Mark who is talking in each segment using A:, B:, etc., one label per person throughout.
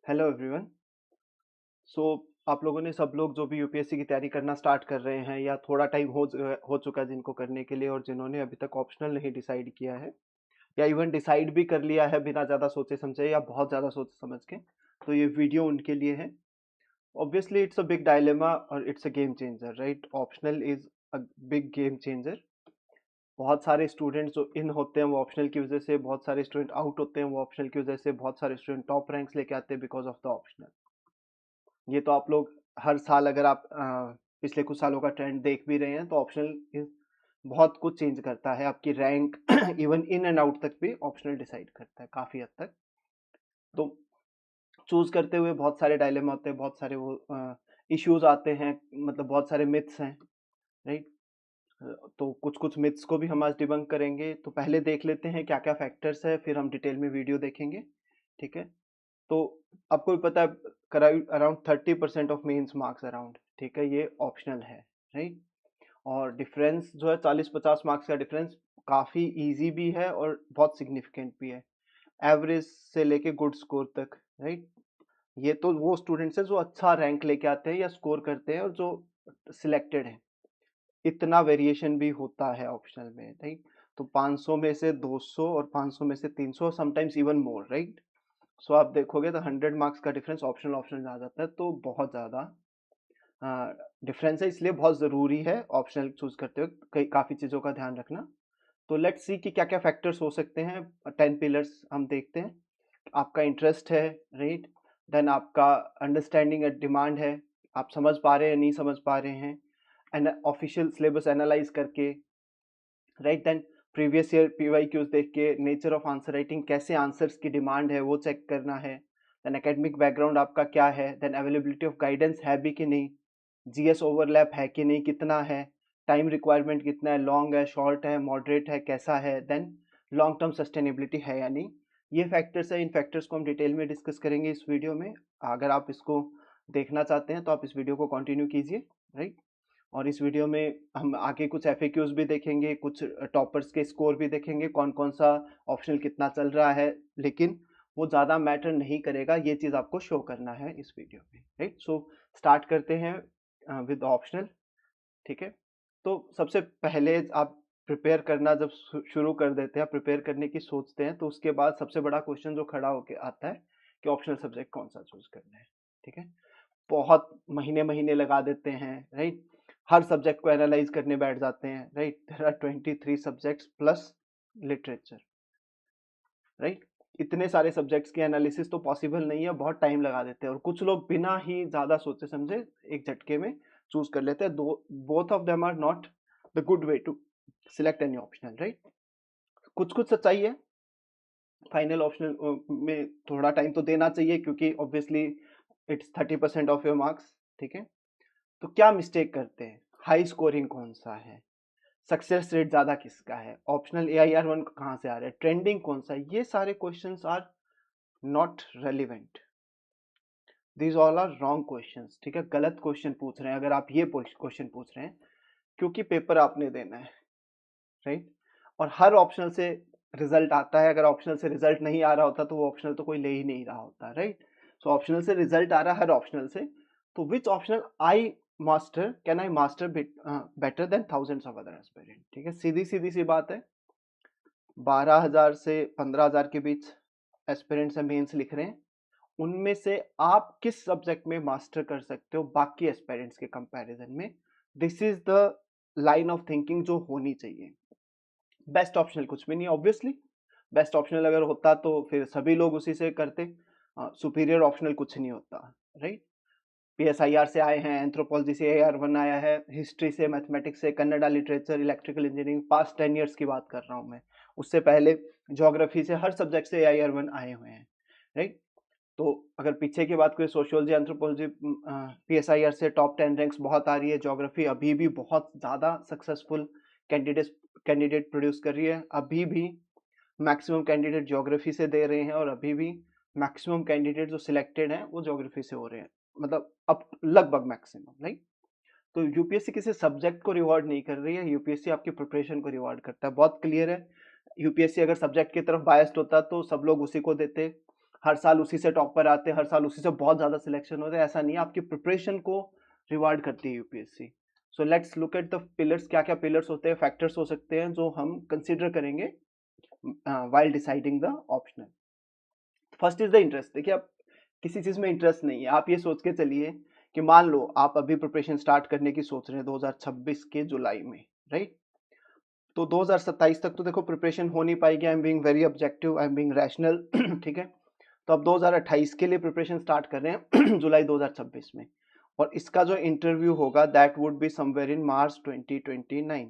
A: Hello everyone. सो आप लोगों ने सब लोग जो भी यूपीएससी की तैयारी करना स्टार्ट कर रहे हैं या थोड़ा टाइम हो चुका है जिनको करने के लिए, और जिन्होंने अभी तक ऑप्शनल नहीं डिसाइड किया है या इवन डिसाइड भी कर लिया है बिना ज़्यादा सोचे समझे या बहुत ज़्यादा सोचे समझ के, तो ये वीडियो उनके लिए है। Obviously it's a big dilemma और it's a game changer, right? Optional is a big game changer. बहुत सारे स्टूडेंट्स जो इन होते हैं वो ऑप्शनल की वजह से, बहुत सारे स्टूडेंट आउट होते हैं वो ऑप्शनल की वजह से, बहुत सारे स्टूडेंट टॉप रैंक्स लेके आते हैं बिकॉज ऑफ द ऑप्शनल। ये तो आप लोग हर साल, अगर आप पिछले कुछ सालों का ट्रेंड देख भी रहे हैं, तो ऑप्शनल इज बहुत कुछ चेंज करता है। आपकी rank even in and out तक भी ऑप्शनल डिसाइड करता है काफी हद तक। तो चूज करते हुए बहुत सारे डायलेमा होते हैं, बहुत सारे वो इश्यूज आते हैं, मतलब बहुत सारे मिथ्स हैं, राइट? तो कुछ कुछ मिथ्स को भी हम आज डिबंक करेंगे। तो पहले देख लेते हैं क्या क्या फैक्टर्स है, फिर हम डिटेल में वीडियो देखेंगे। ठीक है? तो आपको भी पता है, around 30% of mains marks around, ठीक है, ये ऑप्शनल है, राइट? और डिफरेंस जो है 40-50 मार्क्स का डिफरेंस काफी इजी भी है और बहुत सिग्निफिकेंट भी है, एवरेज से लेके गुड स्कोर तक, राइट? ये तो वो स्टूडेंट्स हैं जो अच्छा रैंक लेके आते हैं या स्कोर करते हैं और जो सिलेक्टेड है। इतना वेरिएशन भी होता है ऑप्शनल में, राइट? तो 500 में से 200 और 500 में से 300, समटाइम्स इवन मोर, राइट? सो आप देखोगे तो 100 मार्क्स का डिफरेंस ऑप्शनल ऑप्शनल में आ जाता है, तो बहुत ज़्यादा डिफरेंस है। इसलिए बहुत ज़रूरी है ऑप्शनल चूज करते वक्त कई काफ़ी चीज़ों का ध्यान रखना। तो लेट्स सी कि क्या क्या फैक्टर्स हो सकते हैं। 10 पिलर्स हम देखते हैं। आपका इंटरेस्ट है, राइट? देन आपका अंडरस्टैंडिंग एंड डिमांड है, आप समझ पा रहे हैं नहीं समझ पा रहे हैं, एंड ऑफिशियल सिलेबस एनालाइज करके, right? Then previous year PYQs देख के, नेचर ऑफ आंसर राइटिंग, कैसे आंसर्स की डिमांड है वो चेक करना है। देन एकेडमिक बैकग्राउंड आपका क्या है, देन अवेलेबिलिटी ऑफ गाइडेंस है भी कि नहीं, जीएस ओवरलैप है कि नहीं, कितना है, टाइम रिक्वायरमेंट कितना है, लॉन्ग है, शॉर्ट है, मॉडरेट है, कैसा है, देन लॉन्ग टर्म सस्टेनेबिलिटी है या नहीं। ये फैक्टर्स है, इन फैक्टर्स को हम डिटेल में डिस्कस करेंगे इस वीडियो में। अगर आप इसको देखना चाहते हैं तो आप इस वीडियो को कंटिन्यू कीजिए, राइट? और इस वीडियो में हम आगे कुछ एफएक्यूज भी देखेंगे, कुछ टॉपर्स के स्कोर भी देखेंगे, कौन कौन सा ऑप्शनल कितना चल रहा है, लेकिन वो ज़्यादा मैटर नहीं करेगा, ये चीज़ आपको शो करना है इस वीडियो में, राइट? सो स्टार्ट करते हैं विद ऑप्शनल। ठीक है? तो सबसे पहले आप प्रिपेयर करना जब शुरू कर देते हैं, प्रिपेयर करने की सोचते हैं, तो उसके बाद सबसे बड़ा क्वेश्चन जो खड़ा होके आता है कि ऑप्शनल सब्जेक्ट कौन सा चूज करना है। ठीक है? बहुत महीने महीने लगा देते हैं, राइट? हर सब्जेक्ट को एनालाइज करने बैठ जाते हैं, right? There are 23 subjects plus literature, right? इतने सारे सब्जेक्ट्स की एनालिसिस तो पॉसिबल नहीं है, बहुत टाइम लगा देते हैं, और कुछ लोग बिना ही ज्यादा सोचे समझे एक झटके में चूज कर लेते हैं। दो both of them are not the good way to select any optional, right? कुछ कुछ सच्चाई है, फाइनल ऑप्शनल में थोड़ा टाइम तो देना चाहिए क्योंकि obviously it's 30% of your marks. ठीक है? तो क्या मिस्टेक करते हैं, हाई स्कोरिंग कौन सा है, सक्सेस रेट ज्यादा किसका है, ऑप्शनल AIR1 कहाँ से आ रहा है, ट्रेंडिंग कौन सा है, ये सारे questions are not relevant. These all are wrong questions. ठीक है? गलत क्वेश्चन पूछ रहे हैं अगर आप ये क्वेश्चन पूछ रहे हैं, क्योंकि पेपर आपने देना है, राइट? और हर ऑप्शनल से रिजल्ट आता है, अगर ऑप्शनल से रिजल्ट नहीं आ रहा होता तो वो ऑप्शनल तो कोई ले ही नहीं रहा होता, राइट? सो ऑप्शनल से रिजल्ट आ रहा है हर ऑप्शनल से, तो which optional I master can I master better than thousands of other aspirant. ठीक है? सीधी सीधी सी बात है। 12,000 से 15,000 के बीच एस्पिरेंट्स मेंस लिख रहे हैं, उनमें से आप किस सब्जेक्ट में मास्टर कर सकते हो बाकी एस्पिरेंट्स के कंपैरिजन में। This is the line of thinking जो होनी चाहिए। बेस्ट ऑप्शनल कुछ भी नहीं, ऑब्वियसली बेस्ट ऑप्शनल अगर होता तो फिर सभी लोग उसी से करते। सुपीरियर ऑप्शनल कुछ नहीं होता, राइट? PSIR से आए हैं, एंथ्रोपोलॉजी से AR1 आया है, हिस्ट्री से, मैथमेटिक्स से, Kannada literature, electrical engineering, past 10 years की बात कर रहा हूँ मैं। उससे पहले ज्योग्राफी से, हर सब्जेक्ट से AIR1 आए हुए हैं, राइट? तो अगर पीछे की बात करें, सोशियोलॉजी, एंथ्रोपोलॉजी, PSIR से टॉप 10 रैंक्स बहुत आ रही है। ज्योग्राफी अभी भी बहुत ज़्यादा सक्सेसफुल कैंडिडेट प्रोड्यूस कर रही है, अभी भी मैक्सिमम कैंडिडेट ज्योग्राफी से दे रहे हैं, और अभी भी मैक्सिमम कैंडिडेट जो सिलेक्टेड हैं वो ज्योग्राफी से हो रहे हैं, मतलब अब लगभग मैक्सिमम, राइट? तो यूपीएससी किसी सब्जेक्ट को रिवॉर्ड नहीं कर रही है, यूपीएससी आपकी प्रिपरेशन को रिवॉर्ड करता है, बहुत क्लियर है। यूपीएससी अगर सब्जेक्ट की तरफ बायस्ड होता तो सब लोग उसी को देते, हर साल उसी से टॉपर आते हैं, हर साल उसी से बहुत ज़्यादा सिलेक्शन होते हैं, ऐसा नहीं है, आपकी प्रिपरेशन को रिवार्ड करती है UPSC. So let's look at the pillars, क्या क्या पिलर्स होते हैं, फैक्टर्स हो सकते हैं जो हम कंसिडर करेंगे while deciding the optional. First is the interest. देखिए, आप किसी चीज में इंटरेस्ट नहीं है, आप ये सोच के चलिए कि मान लो आप अभी प्रिपरेशन स्टार्ट करने की सोच रहे हैं 2026 के जुलाई में, राइट? तो 2027 तक तो देखो प्रिपरेशन हो नहीं पाएगी, I am being very objective, I am being rational. ठीक है, तो अब 2028 के लिए प्रिपरेशन स्टार्ट कर रहे हैं जुलाई 2026 में, और इसका जो इंटरव्यू होगा that would be somewhere in March 2029।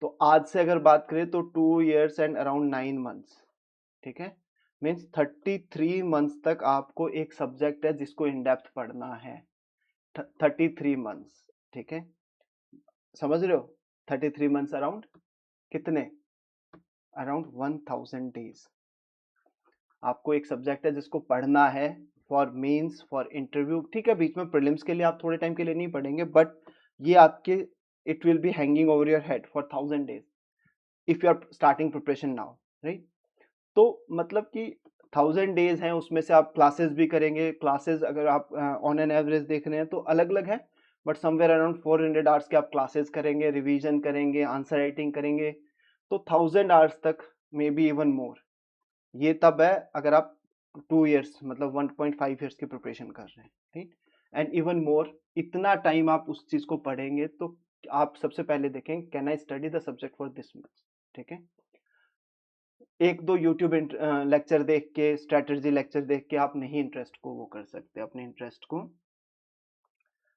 A: तो आज से अगर बात करें तो 2 years एंड अराउंड 9 months, ठीक है, मीन्स 33 months तक आपको एक सब्जेक्ट है जिसको इन डेप्थ पढ़ना है। 33 months, ठीक है, समझ रहे हो? 33 months अराउंड कितने? अराउंड 1000 days आपको एक सब्जेक्ट है जिसको पढ़ना है फॉर मेंस, फॉर इंटरव्यू। ठीक है, बीच में प्रीलिम्स के लिए आप थोड़े टाइम के लिए नहीं पढ़ेंगे, बट ये आपके it will be hanging over your head for 1000 days if you are starting preparation now, right? तो मतलब कि 1000 days हैं, उसमें से आप क्लासेस भी करेंगे। क्लासेस अगर आप ऑन एन एवरेज देख रहे हैं तो अलग अलग है, बट समवेयर अराउंड 400 आवर्स के आप क्लासेस करेंगे, रिवीजन करेंगे, आंसर राइटिंग करेंगे, तो 1000 आवर्स तक, मे बी इवन मोर। ये तब है अगर आप 2 years मतलब 1.5 years की प्रिपरेशन कर रहे हैं, ठीक? एंड इवन मोर, इतना टाइम आप उस चीज को पढ़ेंगे तो आप सबसे पहले देखें can I study the subject for this much, ठीक है? एक दो यूट्यूब लेक्चर देख के, स्ट्रेटजी लेक्चर देख के आप नहीं इंटरेस्ट को वो कर सकते, अपने इंटरेस्ट को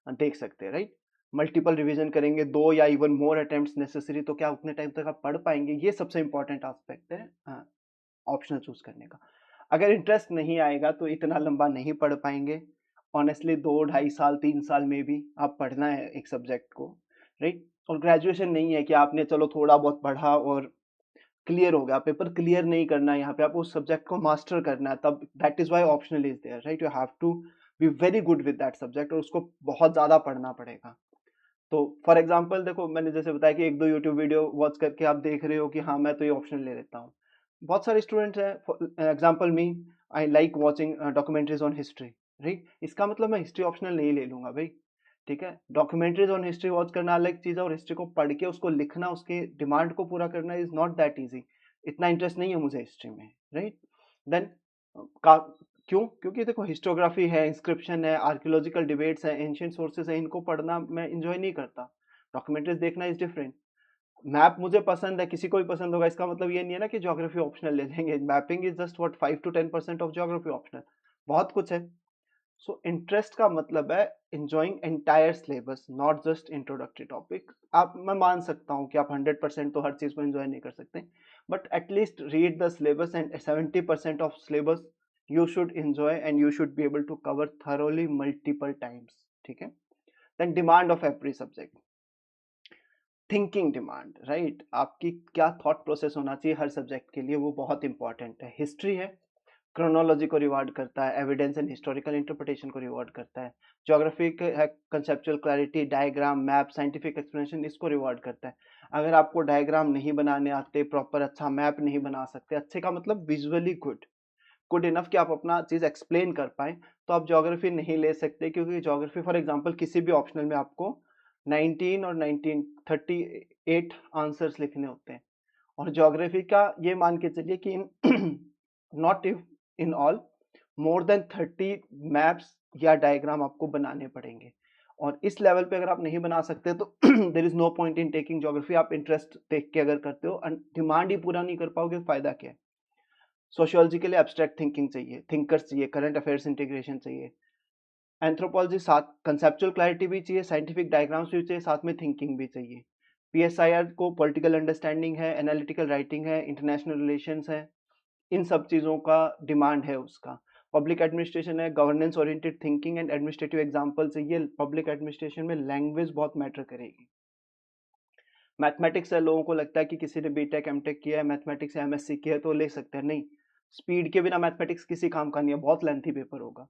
A: देख सकते हैं, राइट? मल्टीपल रिवीजन करेंगे, 2 या इवन मोर अटेम्प्ट्स नेसेसरी, तो क्या उतने टाइम तक आप पढ़ पाएंगे? ये सबसे इंपॉर्टेंट एस्पेक्ट है ऑप्शनल चूज करने का। अगर इंटरेस्ट नहीं आएगा तो इतना लंबा नहीं पढ़ पाएंगे। ऑनेस्टली 2 ढाई साल 3 साल में भी आप पढ़ना है एक सब्जेक्ट को, राइट? और ग्रेजुएशन नहीं है कि आपने चलो थोड़ा बहुत पढ़ा और क्लियर हो गया, पेपर क्लियर नहीं करना है, यहाँ पे आपको उस सब्जेक्ट को मास्टर करना है, तब that is why optional is there, right? You have to be very good with that subject, और उसको बहुत ज्यादा पढ़ना पड़ेगा। तो फॉर एग्जाम्पल देखो, मैंने जैसे बताया कि एक दो यूट्यूब वीडियो वॉच करके आप देख रहे हो कि हाँ मैं तो ये ऑप्शन ले लेता हूँ। बहुत सारे स्टूडेंट्स हैं, example me, I like watching documentaries on history, right? इसका मतलब मैं हिस्ट्री ऑप्शनल नहीं ले लूंगा भाई, ठीक है? डॉक्यूमेंट्रीज ऑन हिस्ट्री वॉच करना अलग चीज है, और हिस्ट्री को पढ़ के उसको लिखना, उसके डिमांड को पूरा करना इज नॉट दैट ईजी। इतना इंटरेस्ट नहीं है मुझे हिस्ट्री में, राइट? देन क्यों? क्योंकि देखो हिस्टोग्राफी है, इंस्क्रिप्शन है, आर्कियोलॉजिकल डिबेट्स है, एंशियंट सोर्सेज है, इनको पढ़ना मैं इंजॉय नहीं करता। डॉक्यूमेंट्रीज देखना इज डिफरेंट। मैप मुझे पसंद है, किसी को भी पसंद होगा, इसका मतलब ये नहीं है ना कि ज्योग्राफी ऑप्शनल ले लेंगे। Mapping is just what 5 to 10% of geography optional, बहुत कुछ है। सो इंटरेस्ट का मतलब है enjoying entire syllabus, not just introductory topic. आप, मैं मान सकता हूँ कि आप 100% तो हर चीज को एंजॉय नहीं कर सकते, but at least read the syllabus, and 70% of syllabus you should enjoy and you should be able to cover thoroughly multiple times, ठीक है? Then demand of every subject, thinking demand, right? आपकी क्या थॉट प्रोसेस होना चाहिए हर subject के लिए, वो बहुत इंपॉर्टेंट है। हिस्ट्री है, क्रोनोलॉजी को रिवार्ड करता है, एविडेंस एंड हिस्टोरिकल इंटरप्रिटेशन को रिवार्ड करता है। ज्योग्राफी है conceptual clarity, diagram, map, scientific explanation, इसको रिवार्ड करता है। अगर आपको डायग्राम नहीं बनाने आते, प्रॉपर अच्छा मैप नहीं बना सकते, अच्छे का मतलब विजुअली गुड इनफ कि आप अपना चीज एक्सप्लेन कर पाए, तो आप ज्योग्राफी नहीं ले सकते, क्योंकि ज्योग्राफी फॉर एग्जांपल किसी भी ऑप्शनल में आपको 19 और 1938 आंसर्स लिखने होते हैं, और ज्योग्राफी का ये मान के चलिए कि not in all, more than 30 maps या डायग्राम आपको बनाने पड़ेंगे। और इस लेवल पे अगर आप नहीं बना सकते तो there is no point in taking geography. आप इंटरेस्ट देख के अगर करते हो, डिमांड ही पूरा नहीं कर पाओगे, फायदा क्या है? सोशियोलॉजी के लिए एब्स्ट्रैक्ट थिंकिंग चाहिए, थिंकर्स चाहिए, करंट अफेयर्स इंटीग्रेशन चाहिए। एंथ्रोपोलॉजी साथ कंसेप्चुअल क्लैरिटी भी चाहिए, साइंटिफिक डायग्राम्स भी चाहिए, साथ में थिंकिंग भी चाहिए। पीएसआईआर को पॉलिटिकल अंडरस्टैंडिंग है, एनालिटिकल राइटिंग है, इंटरनेशनल रिलेशंस है, इन सब चीज़ों का डिमांड है उसका। पब्लिक एडमिनिस्ट्रेशन है, governance oriented thinking and administrative example चाहिए। पब्लिक एडमिनिस्ट्रेशन में लैंग्वेज बहुत मैटर करेगी। मैथमेटिक्स है, लोगों को लगता है कि किसी ने बीटेक एमटेक किया है, मैथमेटिक्स या एमएससी किया है तो ले सकते हैं, नहीं। स्पीड के बिना मैथमेटिक्स किसी काम का नहीं है, बहुत लेंथी पेपर होगा।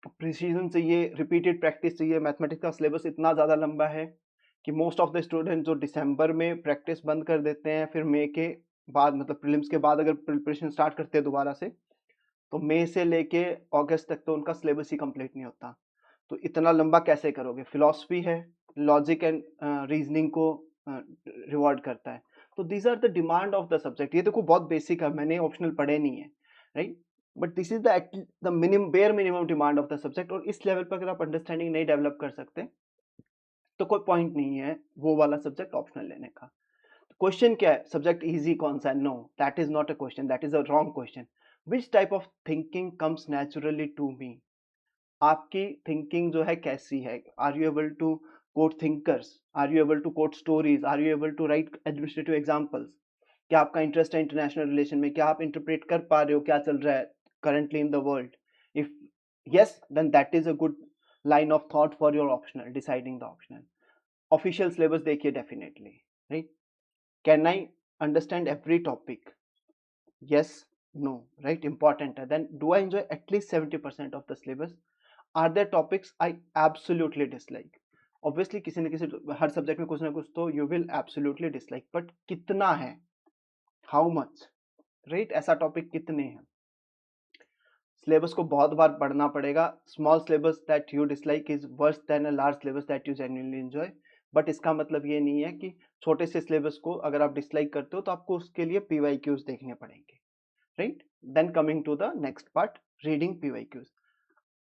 A: प्रिसीजन चाहिए, रिपीटेड प्रैक्टिस चाहिए। मैथमेटिक्स का सिलेबस इतना ज़्यादा लंबा है कि मोस्ट ऑफ द स्टूडेंट जो दिसंबर में प्रैक्टिस बंद कर देते हैं, फिर मई के बाद मतलब प्रीलिम्स के बाद अगर प्रिपरेशन स्टार्ट करते हैं दोबारा से, तो मई से लेके अगस्त तक तो उनका सिलेबस ही कंप्लीट नहीं होता। तो इतना लंबा कैसे करोगे? फिलॉसफी है, लॉजिक एंड रीजनिंग को रिवॉर्ड करता है। तो these are the demand of the subject. ये देखो बहुत बेसिक है, मैंने ऑप्शनल पढ़े नहीं है, right, but this is the minimum, bare minimum demand of the subject. और इस लेवल पर अगर आप अंडरस्टैंडिंग नहीं डेवलप कर सकते तो कोई पॉइंट नहीं है वो वाला सब्जेक्ट ऑप्शनल लेने का। क्वेश्चन क्या है? सब्जेक्ट इजी कौन सा है? No, that is not a question, that is a wrong question. Which type of thinking comes naturally to me? आपकी थिंकिंग जो है कैसी है? Are you able to quote thinkers? Are you able to quote stories? Are you able to write administrative examples? क्या आपका interest है international relation में? क्या आप इंटरप्रेट कर पा रहे हो क्या चल रहा है currently in the world? If yes, then that is a good line of thought for your optional, deciding the optional. Official syllabus देखिए definitely, right? Can I understand every topic? Yes, no, right? Important है. Then do I enjoy at least 70% of the syllabus? Are there topics I absolutely dislike? Obviously किसी न किसी हर subject में कुछ ना कुछ तो you will absolutely dislike, but कितना है? How much? Right? ऐसा टॉपिक कितने हैं? सिलेबस को बहुत बार पढ़ना पड़ेगा। Small syllabus that you dislike is worse than a large syllabus that you genuinely enjoy. But इसका मतलब ये नहीं है कि छोटे से सिलेबस को अगर आप डिसलाइक करते हो तो आपको उसके लिए पीवाईक्यूज देखने पड़ेंगे, right. Then coming to the next part, reading PYQs.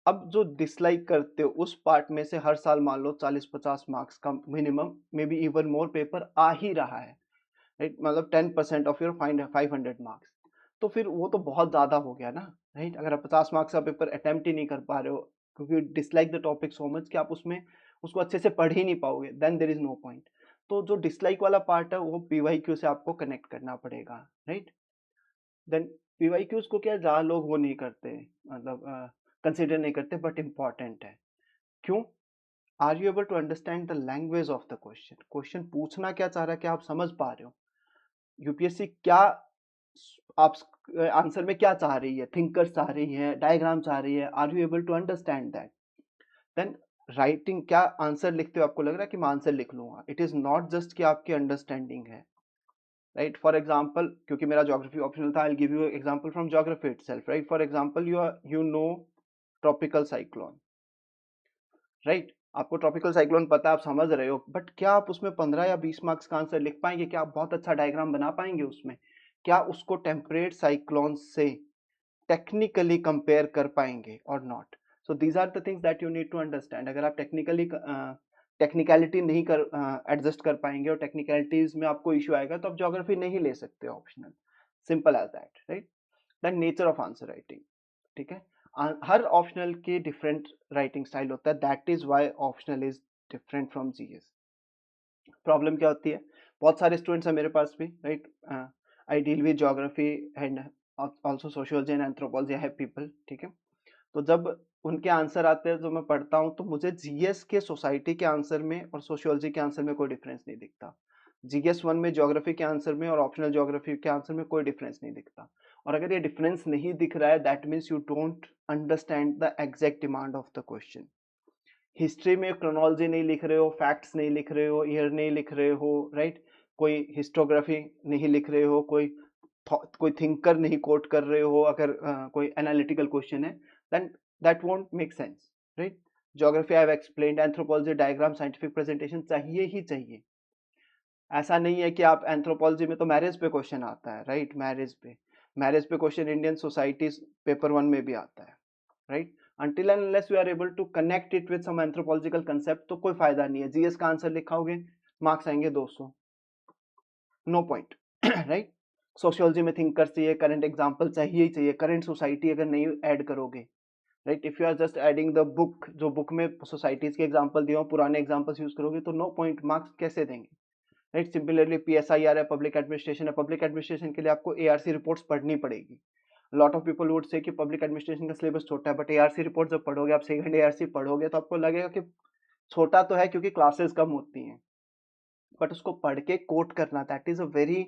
A: अब जो डिसलाइक करते हो उस पार्ट में से हर साल मान लो 40-50 मार्क्स का minimum, may be even more paper आ ही रहा है, राइट, मतलब 10% ऑफ योर 500 मार्क्स। तो फिर वो तो बहुत ज्यादा हो गया ना, राइट। अगर आप 50 मार्क्स का पेपर अटेम्प्ट ही नहीं कर पा रहे हो क्योंकि dislike the topic so much कि आप उसमें उसको अच्छे से पढ़ ही नहीं पाओगे, then there is no point. तो जो डिसलाइक वाला पार्ट है वो पीवाईक्यू से आपको कनेक्ट करना पड़ेगा, राइट। देन पीवाईक्यूज को क्या ज्यादा लोग वो नहीं करते, मतलब कंसिडर नहीं करते, बट इम्पॉर्टेंट है। क्यों? Are you able to understand the language of the question? Question पूछना क्या चाह रहा है, क्या आप समझ पा रहे हो? यूपीएससी क्या आप आंसर में क्या चाह रही है? थिंकर चाह रही है, डायग्राम चाह रही है? Are you able to understand that? Then writing, क्या आंसर लिखते हो आपको लग रहा है कि मैं आंसर लिख लूंगा? इट इज नॉट जस्ट कि आपकी अंडरस्टैंडिंग है, राइट। फॉर एग्जाम्पल, क्योंकि मेरा ज्योग्राफी ऑप्शनल था, I give you example from geography itself, right. For example, you know tropical cyclone, right. आपको ट्रॉपिकल साइक्लोन पता है, आप समझ रहे हो, बट क्या आप उसमें 15 या 20 मार्क्स का आंसर लिख पाएंगे? क्या आप बहुत अच्छा डायग्राम बना पाएंगे उसमें? क्या उसको टेम्परेट साइक्लोन से टेक्निकली कंपेयर कर पाएंगे और not? So these are the things that you need to understand. अगर आप टेक्निकली टेक्निकलिटी नहीं कर एडजस्ट कर पाएंगे और टेक्निकलिटीज में आपको इश्यू आएगा तो आप ज्योग्राफी नहीं ले सकते optional, simple as that, right. Then nature of answer writing, ठीक है। हर ऑप्शनल के डिफरेंट राइटिंग स्टाइल होता है, that is why optional is different from GS. Problem क्या होती है? बहुत सारे स्टूडेंट्स हैं मेरे पास भी, right. I deal with geography and also sociology and anthropology, I have people, ठीक है। तो जब उनके आंसर आते हैं जो मैं पढ़ता हूँ तो मुझे जीएस के सोसाइटी के आंसर में और सोशियोलॉजी के आंसर में कोई डिफरेंस नहीं दिखता। जीएस 1 में ज्योग्राफी के आंसर में और ऑप्शनल ज्योग्राफी के आंसर में कोई डिफरेंस नहीं दिखता। और अगर ये डिफरेंस नहीं दिख रहा है, that means you don't understand the exact demand of the question. History में क्रोनोलॉजी नहीं लिख रहे हो, फैक्ट्स नहीं लिख रहे हो, ईयर नहीं लिख रहे हो, राइट। कोई हिस्टोग्राफी नहीं लिख रहे हो, कोई थिंकर नहीं कोट कर रहे हो, अगर कोई एनालिटिकल क्वेश्चन है, then that won't make sense, right. Geography I have explained, anthropology diagram scientific presentation चाहिए ही चाहिए। ऐसा नहीं है कि आप एंथ्रोपोलॉजी में तो मैरिज पे क्वेश्चन आता है, राइट। मैरिज पे क्वेश्चन इंडियन सोसाइटीज पेपर 1 में भी आता है, right. until and unless you are able to connect it with some anthropological concept तो कोई फायदा नहीं है। जीएस का आंसर लिखाओगे, मार्क्स आएंगे 200, नो पॉइंट, राइट। सोशियोलॉजी में थिंकर चाहिए, करंट एग्जांपल चाहिए ही चाहिए, करंट सोसाइटी अगर नहीं ऐड करोगे, right. If you are just adding the book, जो बुक में सोसाइटीज के एग्जांपल दिए हो, पुराने एग्जांपल्स यूज करोगे तो नो पॉइंट, मार्क्स कैसे देंगे, राइट। सिमिलरली पीएसआईआर है, पब्लिक एडमिनिस्ट्रेशन है, पब्लिक एडमिनिस्ट्रेशन के लिए आपको एआरसी रिपोर्ट्स पढ़नी पड़ेगी। Lot of people would say कि पब्लिक एडमिनिस्ट्रेशन का सिलेबस छोटा है, बट एआरसी रिपोर्ट जब पढ़ोगे, आप सेकंड एआरसी पढ़ोगे तो आपको लगेगा कि छोटा तो है क्योंकि क्लासेस कम होती हैं, बट उसको पढ़ के कोट करना, that is a very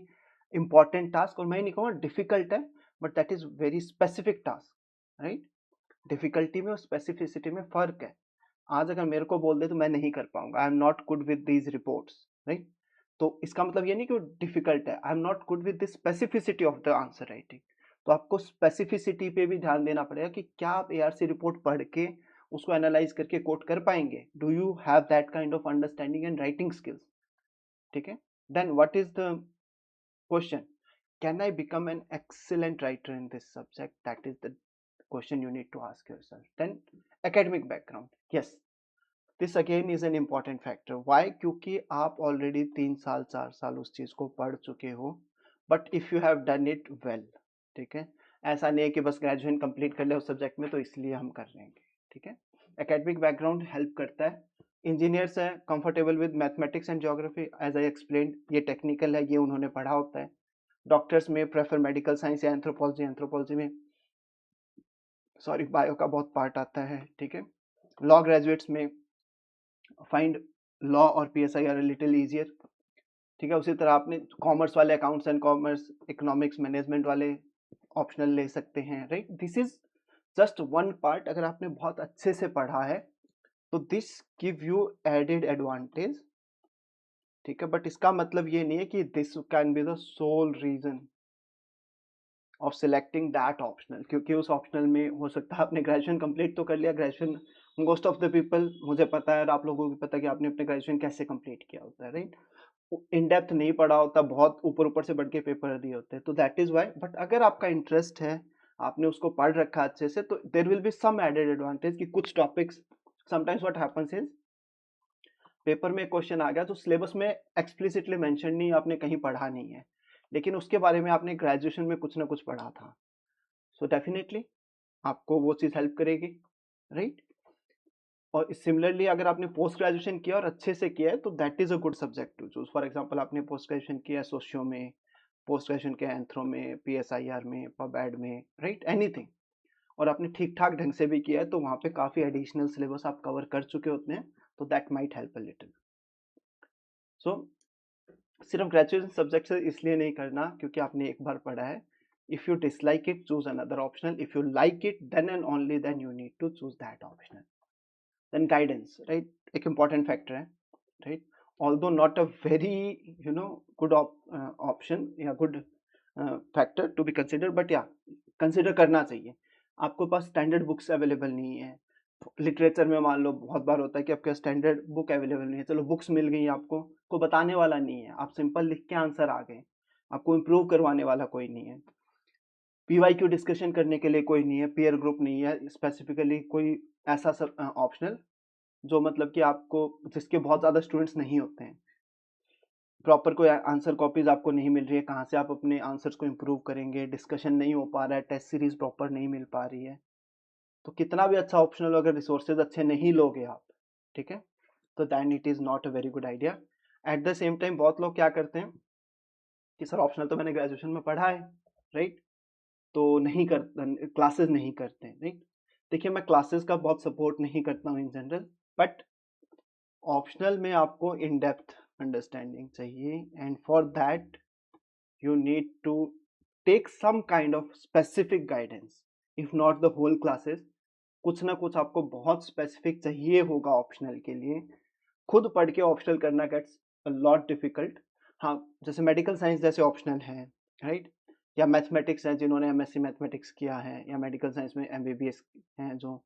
A: important task. और मैं नहीं कहूँगा डिफिकल्ट है, but that is very specific task, right. Difficulty में और स्पेसिफिसिटी में फर्क है। आज अगर मेरे को बोल दे तो मैं नहीं कर पाऊंगा, I am not good with these reports, right. तो इसका मतलब ये नहीं कि वो डिफिकल्ट है, I am not good with the specificity of the answer writing. तो आपको स्पेसिफिसिटी पे भी ध्यान देना पड़ेगा कि क्या आप एआरसी रिपोर्ट पढ़ के उसको एनालाइज करके कोट कर पाएंगे, do you have that kind of understanding and writing skills, ठीक है। Then what is the question, can I become an excellent writer in this subject? That is the question you need to ask yourself. Then academic background, yes, this again is an important factor. Why? क्योंकि आप already 3 साल 4 साल उस चीज को पढ़ चुके हो, but if you have done it well, ठीक है, ऐसा नहीं है कि बस ग्रेजुएशन कंप्लीट कर ले उस सब्जेक्ट में तो इसलिए हम कर लेंगे, ठीक है। एकेडमिक बैकग्राउंड हेल्प करता है। इंजीनियर्स है comfortable with mathematics and geography, as I explain, ये टेक्निकल है, ये उन्होंने पढ़ा होता है। डॉक्टर्स में प्रेफर मेडिकल साइंस या एंथ्रोपोलॉजी, एंथ्रोपोलॉजी में सॉरी बायो का बहुत पार्ट आता है, ठीक है। लॉ ग्रेजुएट्स में फाइंड लॉ और पीएसआई आर लिटिल इजियर, ठीक है। उसी तरह आपने कॉमर्स वाले accounts and commerce, economics management वाले ऑप्शनल ले सकते हैं, right. This is just one part. अगर आपने बहुत अच्छे से पढ़ा है तो this give you added advantage, ठीक है। बट इसका मतलब ये नहीं है कि this can be the sole reason of selecting that optional, क्योंकि उस ऑप्शनल में हो सकता है आपने ग्रेजुएशन कंप्लीट तो कर लिया, graduation most of the people, मुझे पता है और आप लोगों को भी पता है कि आपने अपने ग्रेजुएशन कैसे कंप्लीट किया होता है, राइट। इन डेप्थ नहीं पढ़ा होता, बहुत ऊपर ऊपर से बढ़ के पेपर दिए होते हैं, तो दैट इज वाई। बट अगर आपका इंटरेस्ट है, आपने उसको पढ़ रखा अच्छे से, तो there will be some added advantage कि कुछ topics, sometimes what happens is paper में क्वेश्चन आ गया तो सिलेबस में एक्सप्लिसिटली मेंशन नहीं, आपने कहीं पढ़ा नहीं है, लेकिन उसके बारे में आपने ग्रेजुएशन में कुछ ना कुछ पढ़ा था, सो डेफिनेटली आपको वो चीज हेल्प करेगी, राइट। और सिमिलरली अगर आपने पोस्ट ग्रेजुएशन किया और अच्छे से किया है तो that is a good subject to choose. For example आपने पोस्ट ग्रेजुएशन किया सोशियो में, पोस्ट ग्रेजुएशन किया एंथ्रो में, पीएसआईआर में, पबएड में, राइट, एनीथिंग, और आपने ठीक ठाक ढंग से भी किया है तो वहां पे काफी एडिशनल सिलेबस आप कवर कर चुके होते हैं, तो that might help a little. So सिर्फ ग्रेजुएशन सब्जेक्ट से इसलिए नहीं करना क्योंकि आपने एक बार पढ़ा है। If you dislike it, choose another optional. If you like it, then and only then you need to choose that optional. Then guidance, right, एक इंपॉर्टेंट फैक्टर है, right. Although not a very good option या good factor to be consider, but yeah consider करना चाहिए। आपके पास standard books available नहीं है, literature में मान लो बहुत बार होता है कि आपके स्टैंडर्ड बुक अवेलेबल नहीं है, चलो बुक्स मिल गई आपको, को बताने वाला नहीं है, आप सिंपल लिख के आंसर आ गए, आपको इम्प्रूव करवाने वाला कोई नहीं है, पीवाईक्यू डिस्कशन करने के लिए कोई नहीं है, पीयर ग्रुप नहीं है, स्पेसिफिकली कोई ऐसा सब ऑप्शनल जो मतलब कि आपको, जिसके बहुत ज़्यादा स्टूडेंट्स नहीं होते हैं, प्रॉपर कोई आंसर कॉपीज आपको नहीं मिल रही है, कहाँ से आप अपने आंसर्स को इम्प्रूव करेंगे, डिस्कशन नहीं हो पा रहा है, टेस्ट सीरीज प्रॉपर नहीं मिल पा रही है, तो कितना भी अच्छा ऑप्शनल अगर रिसोर्सेज अच्छे नहीं लोगे आप, ठीक है, तो then it is not a very good idea. At the same time बहुत लोग क्या करते हैं कि सर ऑप्शनल तो मैंने ग्रेजुएशन में पढ़ा है, राइट, तो नहीं कर, क्लासेस नहीं करते हैं, राइट। देखिए मैं क्लासेस का बहुत सपोर्ट नहीं करता हूँ इन जनरल, बट ऑप्शनल में आपको इन डेप्थ अंडरस्टैंडिंग चाहिए, and for that you need to take some kind of specific guidance, if not the whole classes, कुछ ना कुछ आपको बहुत स्पेसिफिक चाहिए होगा ऑप्शनल के लिए। खुद पढ़ के ऑप्शनल करना गेट्स अ लॉट डिफिकल्ट। हाँ, जैसे मेडिकल साइंस जैसे ऑप्शनल है, राइट, या मैथमेटिक्स है, जिन्होंने एमएससी मैथमेटिक्स किया है, या मेडिकल साइंस में एमबीबीएस हैं, जो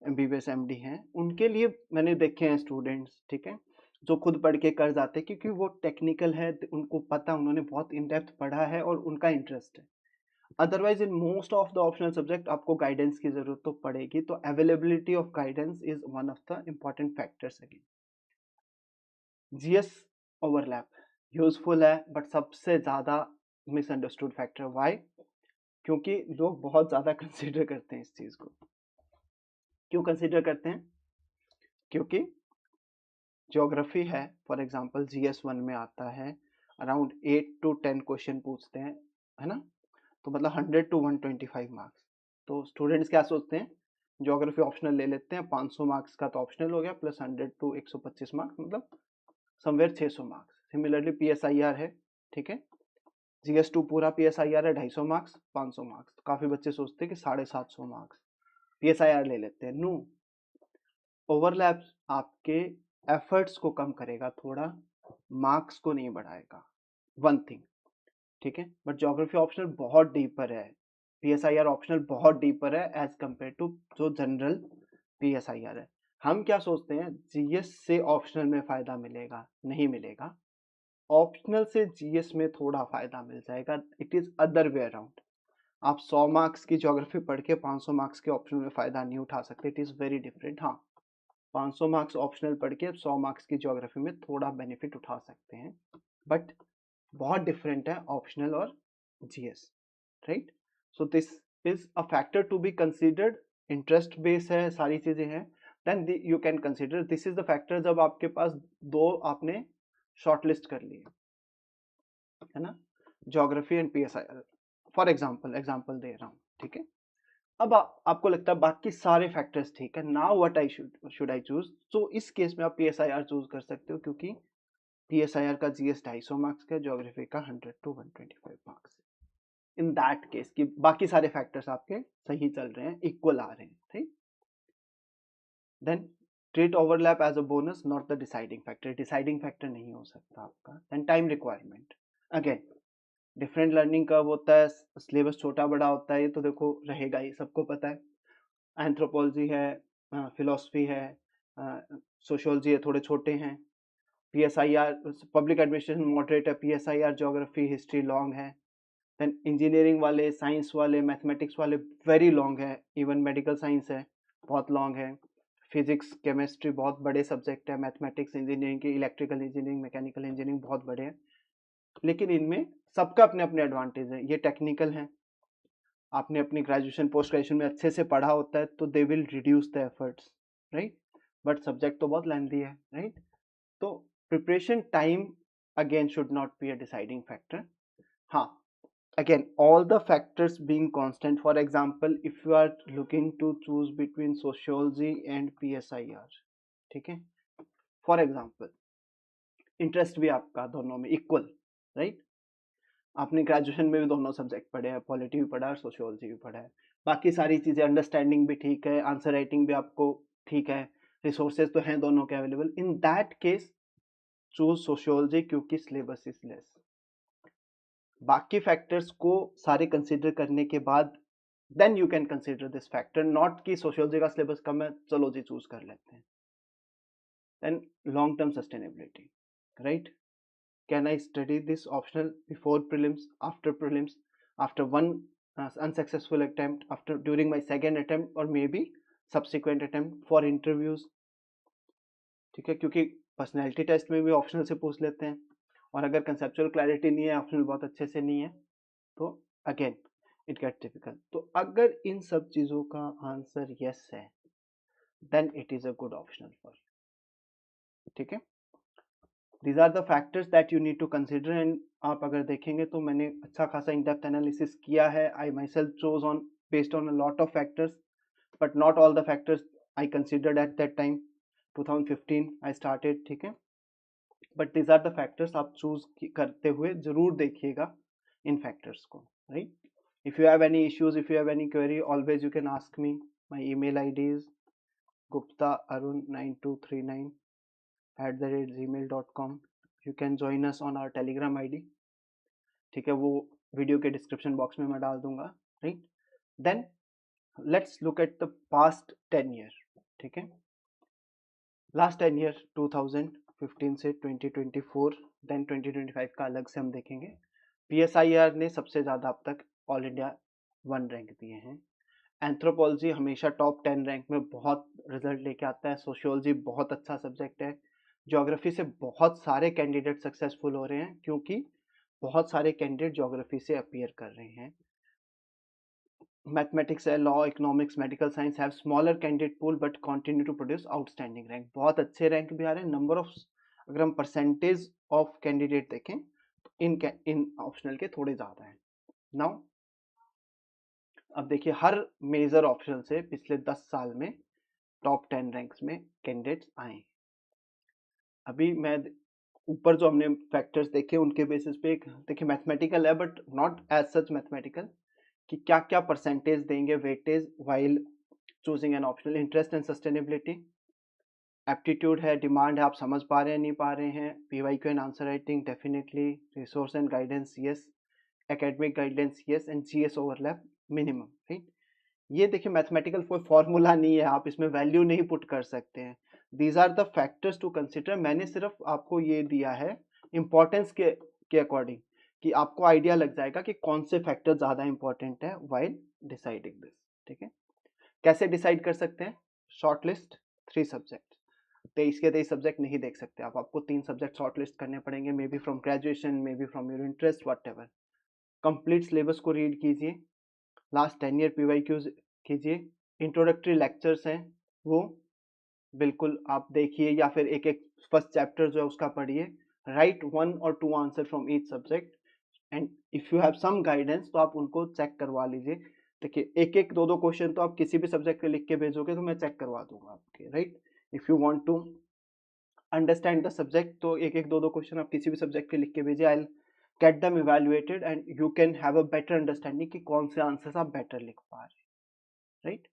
A: एमबीबीएस एमडी हैं, उनके लिए मैंने देखे हैं स्टूडेंट्स, ठीक है, जो खुद पढ़ के कर जाते हैं क्योंकि वो टेक्निकल है, उनको पता, उन्होंने बहुत इन डेप्थ पढ़ा है और उनका इंटरेस्ट है। Otherwise in most of the optional subject आपको गाइडेंस की जरूरत तो पड़ेगी, तो availability of guidance is one of the important factors. Again GS overlap useful है, बट सबसे ज्यादा मिसअंडरस्टूड फैक्टर। वाई? क्योंकि लोग बहुत ज्यादा कंसिडर करते हैं इस चीज को। क्यों कंसिडर करते हैं? क्योंकि ज्योग्राफी है, फॉर एग्जांपल जीएस 1 में आता है, अराउंड 8 to 10 क्वेश्चन पूछते हैं, है ना, तो मतलब 100 to 125 मार्क्स। तो स्टूडेंट्स क्या सोचते हैं, ज्योग्राफी ऑप्शनल ले लेते हैं, 500 मार्क्स का तो ऑप्शनल हो गया, प्लस 100 to 125 मार्क्स, मतलब समवेयर 600 मार्क्स। सिमिलरली पीएसआईआर है, ठीक है, जीएस 2 पूरा पीएसआईआर है 250 मार्क्स, 500 मार्क्स, तो काफी बच्चे सोचते हैं कि 750 मार्क्स, पीएसआईआर ले लेते हैं। नो, ओवरलैप आपके एफर्ट्स को कम करेगा थोड़ा, मार्क्स को नहीं बढ़ाएगा, वन थिंग, ठीक है। बट ज्योग्राफी ऑप्शनल बहुत डीपर है, PSIR ऑप्शनल बहुत डीपर है एज कम्पेयर टू जो जनरल PSIR है। हम क्या सोचते हैं GS से ऑप्शनल में फायदा मिलेगा, नहीं मिलेगा। ऑप्शनल से GS में थोड़ा फायदा मिल जाएगा, it is other way around. आप 100 मार्क्स की ज्योग्राफी पढ़ के 500 मार्क्स के ऑप्शनल में फायदा नहीं उठा सकते, इट इज वेरी डिफरेंट। हाँ, 500 मार्क्स ऑप्शनल पढ़ के 100 मार्क्स की ज्योग्राफी में थोड़ा बेनिफिट उठा सकते हैं, बट बहुत डिफरेंट है ऑप्शनल और GS, right. So this is a factor to be considered. Interest base है, सारी चीजें हैं, then you can consider this is the factor जब आपके पास दो आपने शॉर्टलिस्ट कर लिए, है ना, geography and PSIR for example दे रहा हूँ, ठीक है। अब आपको लगता है बाकी सारे फैक्टर्स ठीक है, now what I should I choose. तो इस केस में आप PSIR चूज कर सकते हो, क्योंकि PSIR का GS 250 मार्क्स का, ज्योग्राफी का 100 to 125 marks. In that case कि बाकी सारे फैक्टर्स आपके सही चल रहे हैं, इक्वल आ रहे हैं, ठीक। Then treat overlap as a bonus, not the deciding factor. Deciding factor नहीं हो सकता आपका। Then time requirement, again different learning curve होता है, सिलेबस छोटा बड़ा होता है, ये तो देखो रहेगा ही, सबको पता है। एंथ्रोपोलॉजी है, फिलोसफी है, सोशियोलॉजी है, थोड़े छोटे हैं। PSIR पब्लिक एडमिनिस्ट्रेशन मॉडरेट है, PSIR ज्योग्राफी हिस्ट्री लॉन्ग है। देन इंजीनियरिंग वाले, साइंस वाले, मैथमेटिक्स वाले वेरी लॉन्ग है, इवन मेडिकल साइंस है बहुत लॉन्ग है। फिजिक्स केमिस्ट्री बहुत बड़े सब्जेक्ट है, मैथमेटिक्स इंजीनियरिंग की, इलेक्ट्रिकल इंजीनियरिंग, मैकेनिकल इंजीनियरिंग बहुत बड़े हैं। लेकिन इनमें सबका अपने अपने एडवांटेज है। ये टेक्निकल हैं, आपने अपनी ग्रेजुएशन पोस्ट ग्रेजुएशन में अच्छे से पढ़ा होता है तो they will reduce the efforts, right. But subject तो बहुत लेंथी है, राइट। तो preparation time again should not be a deciding factor. हाँ, again all the factors being constant, for example if you are looking to choose between sociology and PSIR, ठीक है, for example interest भी आपका दोनों में equal, right. आपने graduation में भी दोनों सब्जेक्ट पढ़े हैं, पॉलिटी भी पढ़ा है और सोशियोलॉजी भी पढ़ा है, बाकी सारी चीज़ें अंडरस्टैंडिंग भी ठीक है, आंसर राइटिंग भी आपको ठीक है, रिसोर्सेज तो हैं दोनों के available. In that case choose sociology, क्योंकि सिलेबस इज लेस। बाकी फैक्टर्स को सारे कंसिडर करने के बाद then you can consider this factor, not कि सोशियोलॉजी का सिलेबस कम है चलो जी चूज कर लेते हैं। Then long term sustainability, right. Can I study this optional before prelims, after prelims, after one unsuccessful attempt, after during my second attempt, or maybe subsequent attempt for interviews, ठीक है, क्योंकि पर्सनैलिटी टेस्ट में भी optional से पूछ लेते हैं, और अगर कंसेप्चुअल क्लैरिटी नहीं है, ऑप्शनल बहुत अच्छे से नहीं है, तो अगेन इट गेट डिफिकल्ट। तो अगर इन सब चीज़ों का आंसर यस है then it is a good optional for, ठीक है। These are the factors that you need to consider. And आप अगर देखेंगे तो मैंने अच्छा खासा इन डेप्थ एनालिसिस किया है। I myself chose on based on a lot of factors, but not all the factors I considered at that time, 2015 I started, ठीक है। But these are the factors, आप choose करते हुए जरूर देखिएगा इन फैक्टर्स को, right. If you have any issues, if you have any query, always you can ask me. My email ID is guptaarun9239@gmail.com. You can join us on our Telegram ID. ठीक है, वो video के description box में मैं डाल दूंगा, right. Then let's look at the past 10 year, ठीक है। लास्ट 10 ईयर 2015 से 2024, देन 2025 का अलग से हम देखेंगे। PSIR ने सबसे ज़्यादा अब तक ऑल इंडिया 1 रैंक दिए हैं। एंथ्रोपोलॉजी हमेशा टॉप 10 रैंक में बहुत रिजल्ट लेके आता है। सोशियोलॉजी बहुत अच्छा सब्जेक्ट है। ज्योग्राफी से बहुत सारे कैंडिडेट सक्सेसफुल हो रहे हैं, क्योंकि बहुत सारे कैंडिडेट ज्योग्राफी से अपीयर कर रहे हैं। मैथमेटिक्स है, law, economics, medical science have smaller candidate pool but continue to produce outstanding rank. बहुत अच्छे रैंक भी आ रहे हैं। नंबर ऑफ, अगर हम परसेंटेज ऑफ कैंडिडेट देखें तो इन ऑप्शनल के थोड़े ज़्यादा हैं। नाउ अब देखिए, हर मेजर ऑप्शन से पिछले 10 साल में टॉप 10 रैंक्स में कैंडिडेट्स आए। अभी मैं ऊपर जो हमने फैक्टर्स देखे उनके बेसिस पे एक देखिए मैथमेटिकल है, but not as such mathematical, कि क्या क्या परसेंटेज देंगे weightage while choosing an optional. Interest and sustainability, aptitude है, डिमांड है, आप समझ पा रहे हैं नहीं पा रहे हैं, PYQ and answer writing definitely, resource and guidance yes, academic guidance yes, and GS overlap minimum, right. ये देखिए मैथमेटिकल कोई फॉर्मूला नहीं है, आप इसमें वैल्यू नहीं पुट कर सकते हैं। These are the factors to consider. मैंने सिर्फ आपको ये दिया है इंपॉर्टेंस के अकॉर्डिंग, कि आपको आइडिया लग जाएगा कि कौन से फैक्टर ज्यादा इंपॉर्टेंट है व्हाइल डिसाइडिंग दिस। ठीक है, कैसे डिसाइड कर सकते हैं? शॉर्ट लिस्ट 3 सब्जेक्ट, 23 के 23 सब्जेक्ट नहीं देख सकते आप, आपको 3 सब्जेक्ट शॉर्ट लिस्ट करने पड़ेंगे, may be from graduation, may be from your interest, what ever. Complete syllabus को रीड कीजिए, लास्ट 10 ईयर PYQs कीजिए, इंट्रोडक्टरी लेक्चर्स हैं वो बिल्कुल आप देखिए, या फिर एक एक फर्स्ट चैप्टर जो है उसका पढ़िए, राइट 1 और 2 answer from each subject, and if you have some guidance तो आप उनको चेक करवा लीजिए। देखिए एक एक दो दो क्वेश्चन तो आप किसी भी सब्जेक्ट के लिख के भेजोगे तो मैं चेक करवा दूंगा आपके, right. If you want to understand the subject तो एक एक दो दो क्वेश्चन आप किसी भी सब्जेक्ट के लिख के भेजिए, I get them evaluated and you can have a better understanding कि कौन से आंसर्स आप बेटर लिख पा रहे हैं, right.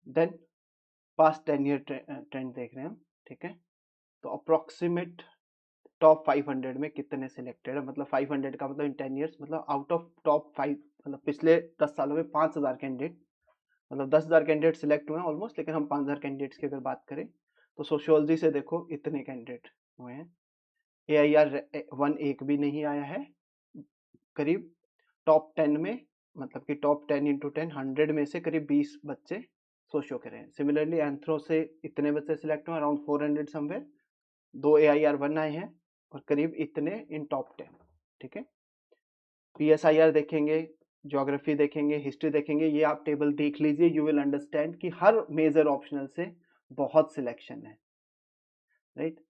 A: Then past 10 year trend देख रहे हैं हम, ठीक है। तो अप्रोक्सीमेट टॉप 500 में कितने सिलेक्टेड है, मतलब 500 का मतलब इन 10 ईयर्स, मतलब आउट ऑफ टॉप 5, मतलब पिछले 10 सालों में 5000 कैंडिडेट, मतलब 10,000 कैंडिडेट सिलेक्ट हुए हैं ऑलमोस्ट, लेकिन हम 5000 कैंडिडेट्स की अगर बात करें तो सोशियोलॉजी से देखो इतने कैंडिडेट हुए हैं। AIR 1 एक भी नहीं आया है, करीब टॉप 10 में, मतलब कि टॉप 10 इंटू 10 100 में से करीब 20 बच्चे सोशियो के रहे हैं। सिमिलरली एंथ्रो से इतने बच्चे सिलेक्ट हुए, अराउंड 400 समवेयर, 2 AIR 1 आए हैं और करीब इतने इन टॉप 10, ठीक है। PSIR देखेंगे, ज्योग्राफी देखेंगे, हिस्ट्री देखेंगे, ये आप टेबल देख लीजिए, यू विल अंडरस्टैंड कि हर मेजर ऑप्शनल से बहुत सिलेक्शन है, right.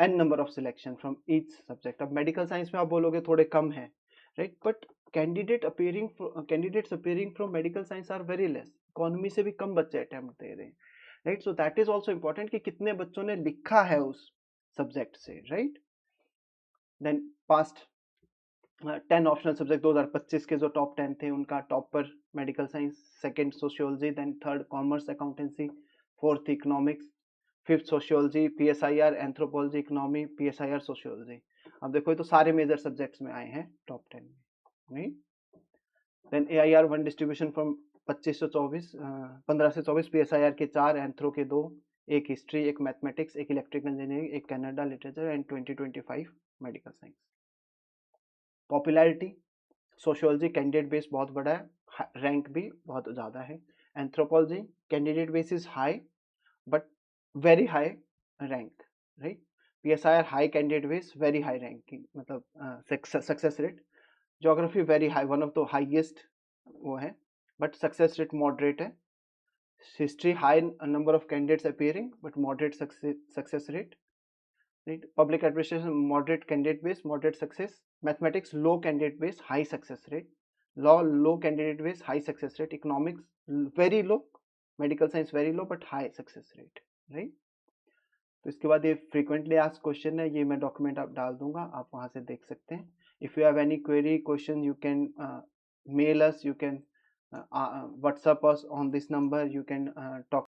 A: n number of selection from each subject. अब मेडिकल साइंस में आप बोलोगे थोड़े कम है, right, but candidates appearing from medical science are very less, economy से भी कम बच्चे अटेम्प्ट दे रहे हैं, राइट। So that is also important कि कितने बच्चों ने लिखा है उस सब्जेक्ट से, right. Then past 10 optional subject 2025 के जो टॉप 10 थे उनका टॉप पर medical science, second sociology, then third commerce accountancy, fourth economics, fifth sociology, PSIR anthropology economy, PSIR sociology. अब देखो ये तो सारे मेजर सब्जेक्ट्स में आए हैं टॉप 10 में। देन AIR 1 डिस्ट्रीब्यूशन फ्रॉम 25 से 24, 15 से 24, PSIR के 4, एंथ्रो के 2, एक हिस्ट्री, एक मैथमेटिक्स, एक इलेक्ट्रिकल इंजीनियरिंग, एक Kannada literature and 2025 medical science. Popularity, sociology candidate base बहुत बड़ा है, रैंक भी बहुत ज़्यादा है। Anthropology candidate base is high but very high rank, right. PSIR high candidate base, very high ranking, मतलब success rate. Geography very high, one of the highest वो है, बट सक्सेस रेट मॉडरेट है। History high number of candidates appearing but moderate success rate, right? Public administration moderate candidate base, moderate success. Mathematics low candidate base, high success rate. Law low candidate base, high success rate. Economics very low, medical science very low but high success rate, right? तो इसके बाद ये frequently asked question है, ये मैं document आप डाल दूंगा, आप वहां से देख सकते हैं। If you have any query question you can mail us, you can WhatsApp us on this number, you can talk